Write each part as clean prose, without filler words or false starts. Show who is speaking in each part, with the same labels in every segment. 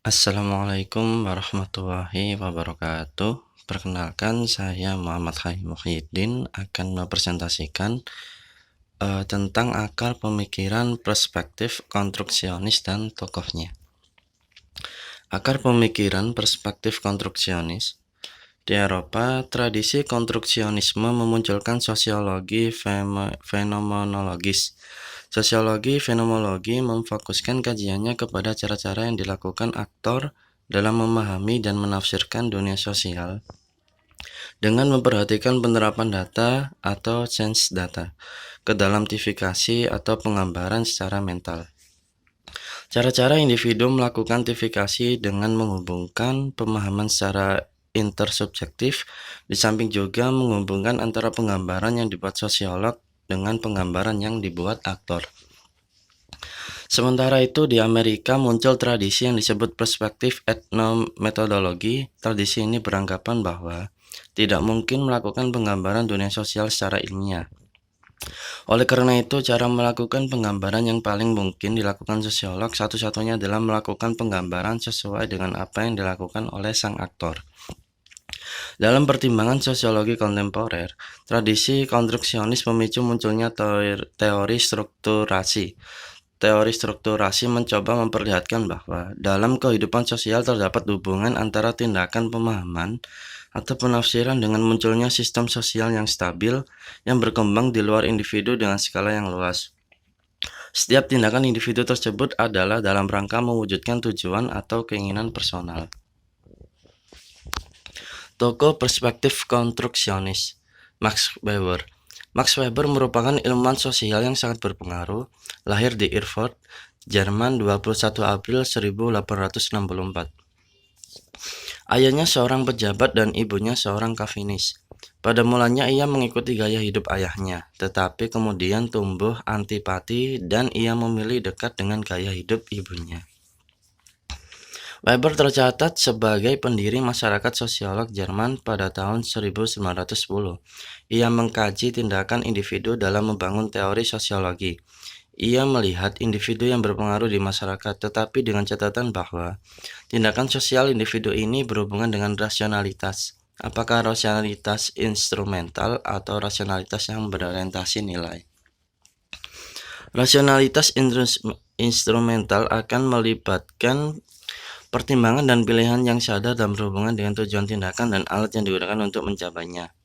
Speaker 1: Assalamualaikum warahmatullahi wabarakatuh. Perkenalkan, saya Muhammad Khalil Muhyiddin akan mempresentasikan tentang akar pemikiran perspektif konstruksionis dan tokohnya. Akar pemikiran perspektif konstruksionis. Di Eropa, tradisi konstruksionisme memunculkan sosiologi fenomenologis. Sosiologi fenomenologi memfokuskan kajiannya kepada cara-cara yang dilakukan aktor dalam memahami dan menafsirkan dunia sosial dengan memperhatikan penerapan data atau sense data, kedalamtifikasi atau penggambaran secara mental. Cara-cara individu melakukan tifikasi dengan menghubungkan pemahaman secara intersubjektif, di samping juga menghubungkan antara penggambaran yang dibuat sosiolog dengan penggambaran yang dibuat aktor. Sementara itu, di Amerika muncul tradisi yang disebut perspektif etnometodologi. Tradisi ini beranggapan bahwa tidak mungkin melakukan penggambaran dunia sosial secara ilmiah. Oleh karena itu, cara melakukan penggambaran yang paling mungkin dilakukan sosiolog satu-satunya adalah melakukan penggambaran sesuai dengan apa yang dilakukan oleh sang aktor. Dalam pertimbangan sosiologi kontemporer, tradisi konstruksionis memicu munculnya teori strukturasi. Teori strukturasi mencoba memperlihatkan bahwa dalam kehidupan sosial terdapat hubungan antara tindakan pemahaman atau penafsiran dengan munculnya sistem sosial yang stabil yang berkembang di luar individu dengan skala yang luas. Setiap tindakan individu tersebut adalah dalam rangka mewujudkan tujuan atau keinginan personal. Tokoh perspektif konstruksionis, Max Weber. Max Weber merupakan ilmuwan sosial yang sangat berpengaruh, lahir di Erfurt, Jerman 21 April 1864. Ayahnya seorang pejabat dan ibunya seorang Calvinis. Pada mulanya ia mengikuti gaya hidup ayahnya, tetapi kemudian tumbuh antipati dan ia memilih dekat dengan gaya hidup ibunya. Weber tercatat sebagai pendiri masyarakat sosiolog Jerman pada tahun 1910. Ia mengkaji tindakan individu dalam membangun teori sosiologi. Ia melihat individu yang berpengaruh di masyarakat, tetapi dengan catatan bahwa tindakan sosial individu ini berhubungan dengan rasionalitas. Apakah rasionalitas instrumental atau rasionalitas yang berorientasi nilai? Rasionalitas instrumental akan melibatkan pertimbangan dan pilihan yang sadar dan berhubungan dengan tujuan tindakan dan alat yang digunakan untuk mencapainya.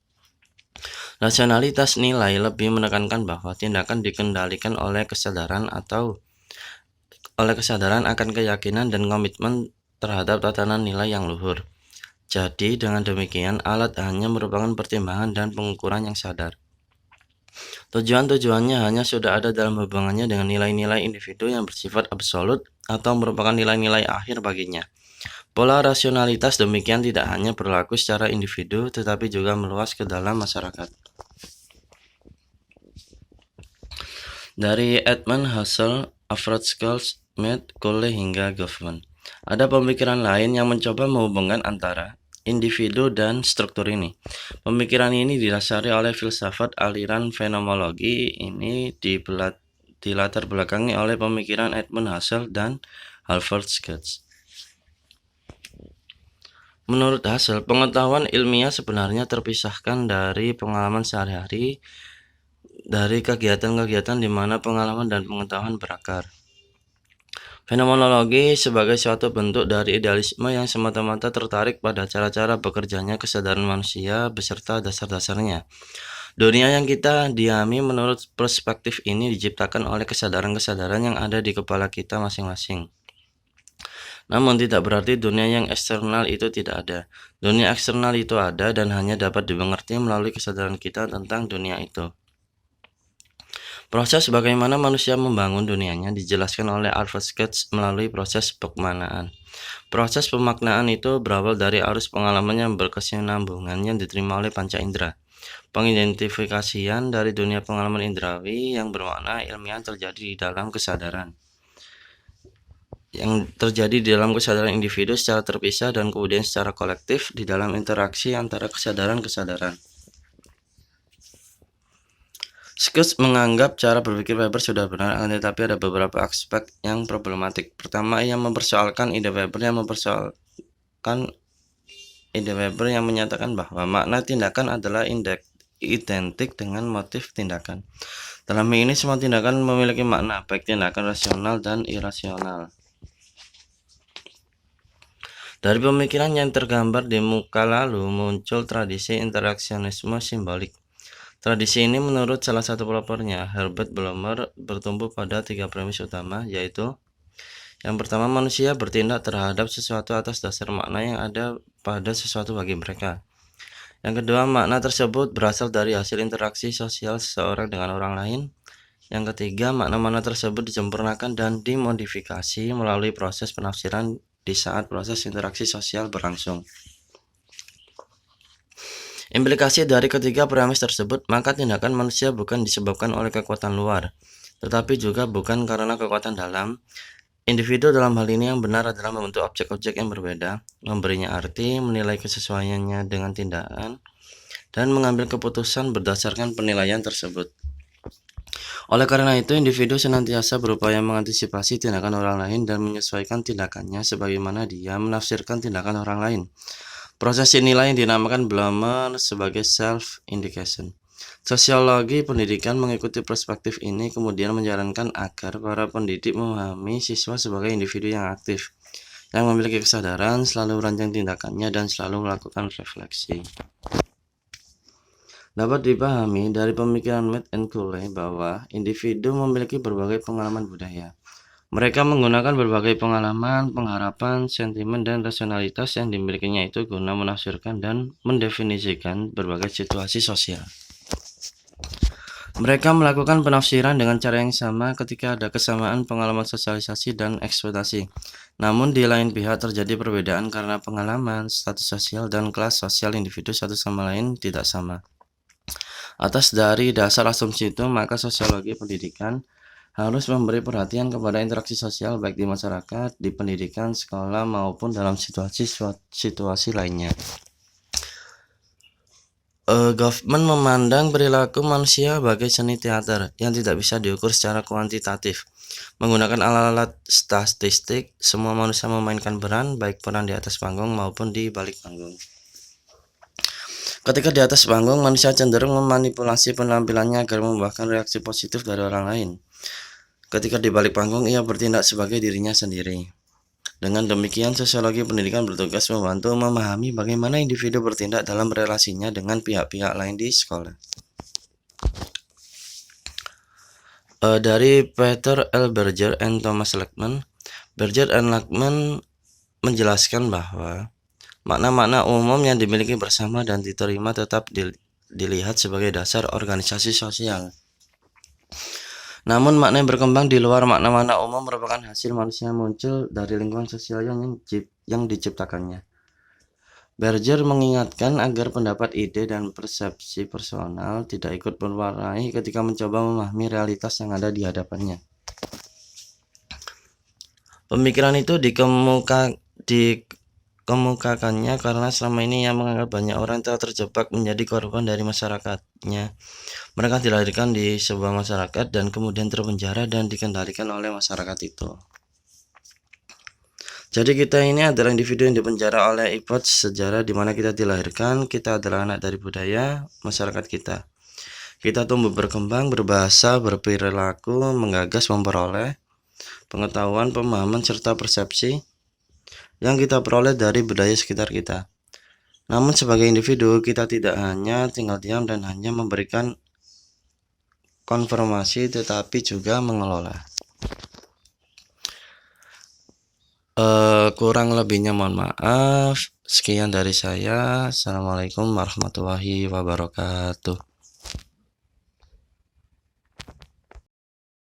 Speaker 1: Rasionalitas nilai lebih menekankan bahwa tindakan dikendalikan oleh kesadaran akan keyakinan dan komitmen terhadap tatanan nilai yang luhur. Jadi, dengan demikian, alat hanya merupakan pertimbangan dan pengukuran yang sadar. Tujuan-tujuannya hanya sudah ada dalam hubungannya dengan nilai-nilai individu yang bersifat absolut atau merupakan nilai-nilai akhir baginya. Pola rasionalitas demikian tidak hanya berlaku secara individu, tetapi juga meluas ke dalam masyarakat. Dari Edmund Husserl, Alfred Schultz, Matt Cole hingga Goffman, ada pemikiran lain yang mencoba menghubungkan antara individu dan struktur ini. Pemikiran ini didasari oleh filsafat aliran fenomenologi. Ini dilatar belakangi oleh pemikiran Edmund Husserl dan Alfred Schultz. Menurut Husserl, pengetahuan ilmiah sebenarnya terpisahkan dari pengalaman sehari-hari, dari kegiatan-kegiatan di mana pengalaman dan pengetahuan berakar. Fenomenologi sebagai suatu bentuk dari idealisme yang semata-mata tertarik pada cara-cara bekerjanya kesadaran manusia beserta dasar-dasarnya. Dunia yang kita diami menurut perspektif ini diciptakan oleh kesadaran-kesadaran yang ada di kepala kita masing-masing. Namun tidak berarti dunia yang eksternal itu tidak ada. Dunia eksternal itu ada dan hanya dapat dimengerti melalui kesadaran kita tentang dunia itu. Proses bagaimana manusia membangun dunianya dijelaskan oleh Alfred Schultz melalui proses pemaknaan. Proses pemaknaan itu berawal dari arus pengalaman yang berkesinambungan yang diterima oleh panca indera. Pengidentifikasian dari dunia pengalaman indrawi yang bermakna ilmiah terjadi di dalam kesadaran. Yang terjadi di dalam kesadaran individu secara terpisah dan kemudian secara kolektif di dalam interaksi antara kesadaran-kesadaran. Skutz menganggap cara berpikir Weber sudah benar, akan tetapi ada beberapa aspek yang problematik. Pertama, ia mempersoalkan ide Weber yang menyatakan bahwa makna tindakan adalah identik dengan motif tindakan. Dalam hal ini, semua tindakan memiliki makna, baik tindakan rasional dan irasional. Dari pemikiran yang tergambar di muka lalu muncul tradisi interaksionisme simbolik. Tradisi ini menurut salah satu pelopornya, Herbert Blomer, bertumbuh pada 3 premis utama, yaitu yang pertama, manusia bertindak terhadap sesuatu atas dasar makna yang ada pada sesuatu bagi mereka. Yang kedua, makna tersebut berasal dari hasil interaksi sosial seseorang dengan orang lain. Yang ketiga, makna-makna tersebut disempurnakan dan dimodifikasi melalui proses penafsiran di saat proses interaksi sosial berlangsung. Implikasi dari ketiga premis tersebut, maka tindakan manusia bukan disebabkan oleh kekuatan luar, tetapi juga bukan karena kekuatan dalam. Individu dalam hal ini yang benar adalah membentuk objek-objek yang berbeda, memberinya arti, menilai kesesuaiannya dengan tindakan, dan mengambil keputusan berdasarkan penilaian tersebut. Oleh karena itu, individu senantiasa berupaya mengantisipasi tindakan orang lain dan menyesuaikan tindakannya sebagaimana dia menafsirkan tindakan orang lain. Proses inilah yang dinamakan Blomer sebagai self-indication. Sosiologi pendidikan mengikuti perspektif ini kemudian menyarankan agar para pendidik memahami siswa sebagai individu yang aktif, yang memiliki kesadaran, selalu merancang tindakannya, dan selalu melakukan refleksi. Dapat dipahami dari pemikiran Mead and Cooley bahwa individu memiliki berbagai pengalaman budaya. Mereka menggunakan berbagai pengalaman, pengharapan, sentimen, dan rasionalitas yang dimilikinya itu guna menafsirkan dan mendefinisikan berbagai situasi sosial. Mereka melakukan penafsiran dengan cara yang sama ketika ada kesamaan pengalaman sosialisasi dan ekspektasi. Namun di lain pihak terjadi perbedaan karena pengalaman, status sosial, dan kelas sosial individu satu sama lain tidak sama. Atas dari dasar asumsi itu, maka sosiologi pendidikan harus memberi perhatian kepada interaksi sosial baik di masyarakat, di pendidikan, sekolah, maupun dalam situasi lainnya. Goffman memandang perilaku manusia sebagai seni teater yang tidak bisa diukur secara kuantitatif. Menggunakan alat-alat statistik, semua manusia memainkan peran, baik peran di atas panggung maupun di balik panggung. Ketika di atas panggung, manusia cenderung memanipulasi penampilannya agar membuahkan reaksi positif dari orang lain. Ketika di balik panggung, ia bertindak sebagai dirinya sendiri. Dengan demikian, sosiologi pendidikan bertugas membantu memahami bagaimana individu bertindak dalam relasinya dengan pihak-pihak lain di sekolah. Dari Peter L. Berger and Thomas Lackman, Berger and Lackman menjelaskan bahwa makna-makna umum yang dimiliki bersama dan diterima tetap dilihat sebagai dasar organisasi sosial. Namun makna yang berkembang di luar makna-makna umum merupakan hasil manusia muncul dari lingkungan sosial yang diciptakannya. Berger mengingatkan agar pendapat, ide, dan persepsi personal tidak ikut berwarnai ketika mencoba memahami realitas yang ada di hadapannya. Pemikiran itu dikemukakannya karena selama ini ia menganggap banyak orang telah terjebak menjadi korban dari masyarakatnya. Mereka dilahirkan di sebuah masyarakat dan kemudian terpenjara dan dikendalikan oleh masyarakat itu. Jadi kita ini adalah individu yang dipenjara oleh hipotesis sejarah di mana kita dilahirkan, kita adalah anak dari budaya, masyarakat kita. Kita tumbuh berkembang, berbahasa, berperilaku, menggagas, memperoleh pengetahuan, pemahaman, serta persepsi yang kita peroleh dari budaya sekitar kita. Namun sebagai individu, kita tidak hanya tinggal diam dan hanya memberikan konfirmasi, tetapi juga mengelola. Kurang lebihnya mohon maaf. Sekian dari saya. Assalamualaikum warahmatullahi wabarakatuh.